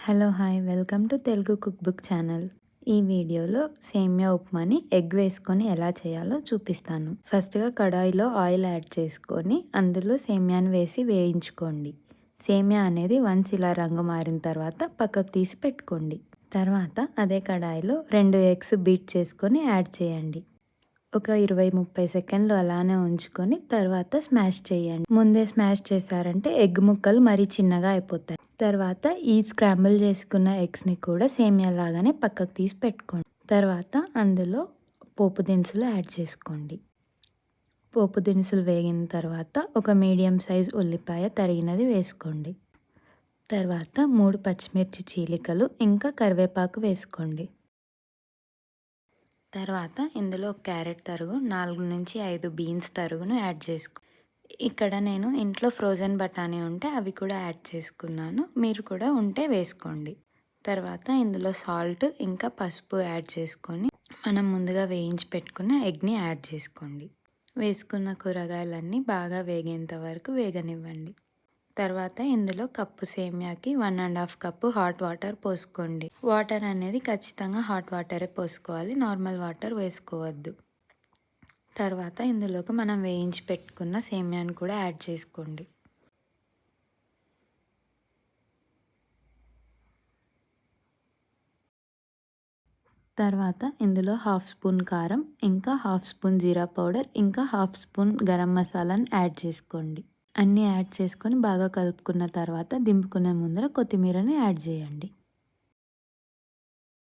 Hello hi welcome to Telugu cook book channel. ఈ వీడియోలో సేమియా ఉప్మాని ఎగ్ వేసుకొని ఎలా చేయాలో చూపిస్తాను. ఫస్ట్గా కడాయిలో ఆయిల్ యాడ్ చేసుకొని అందులో సేమియాని వేసి వేయించుకోండి. సేమియా అనేది వన్స్ ఇలా రంగు మారిన తర్వాత పక్కకు తీసి పెట్టుకోండి. తర్వాత అదే కడాయిలో 2 ఎగ్స్ బీట్ చేసుకొని యాడ్ చేయండి. ఒక 20-30 సెకండ్లు అలానే ఉంచుకొని తర్వాత స్మాష్ చేయండి. ముందే స్మాష్ చేశారంటే ఎగ్ ముక్కలు మరీ చిన్నగా అయిపోతాయి. తర్వాత ఈ స్క్రాంబుల్ చేసుకున్న ఎగ్స్ని కూడా సేమియా లాగానే పక్కకు తీసి పెట్టుకోండి. తర్వాత అందులో పోపు దినుసులు యాడ్ చేసుకోండి. పోపు దినుసులు వేగిన తర్వాత ఒక మీడియం సైజ్ ఉల్లిపాయ తరిగినది వేసుకోండి. తర్వాత 3 పచ్చిమిర్చి చీలికలు ఇంకా కరివేపాకు వేసుకోండి. తర్వాత ఇందులో క్యారెట్ తరుగు, 4-5 బీన్స్ తరుగును యాడ్ చేసుకో. ఇక్కడ నేను ఇంట్లో ఫ్రోజన్ బఠానీ ఉంటే అవి కూడా యాడ్ చేసుకున్నాను. మీరు కూడా ఉంటే వేసుకోండి. తర్వాత ఇందులో సాల్ట్ ఇంకా పసుపు యాడ్ చేసుకొని మనం ముందుగా వేయించి పెట్టుకున్న ఎగ్ని యాడ్ చేసుకోండి. వేసుకున్న కూరగాయలన్నీ బాగా వేగేంత వరకు వేగనివ్వండి. తర్వాత ఇందులో కప్పు సేమియాకి 1.5 కప్పు హాట్ వాటర్ పోసుకోండి. వాటర్ అనేది ఖచ్చితంగా హాట్ వాటరే పోసుకోవాలి, నార్మల్ వాటర్ వేసుకోవద్దు. తర్వాత ఇందులోకి మనం వేయించి పెట్టుకున్న సేమియాని కూడా యాడ్ చేసుకోండి. తర్వాత ఇందులో 1/2 స్పూన్ కారం, ఇంకా 1/2 స్పూన్ జీరా పౌడర్, ఇంకా 1/2 స్పూన్ గరం మసాలాని యాడ్ చేసుకోండి. అన్నీ యాడ్ చేసుకొని బాగా కలుపుకున్న తర్వాత దింపుకునే ముందర కొత్తిమీరని యాడ్ చేయండి.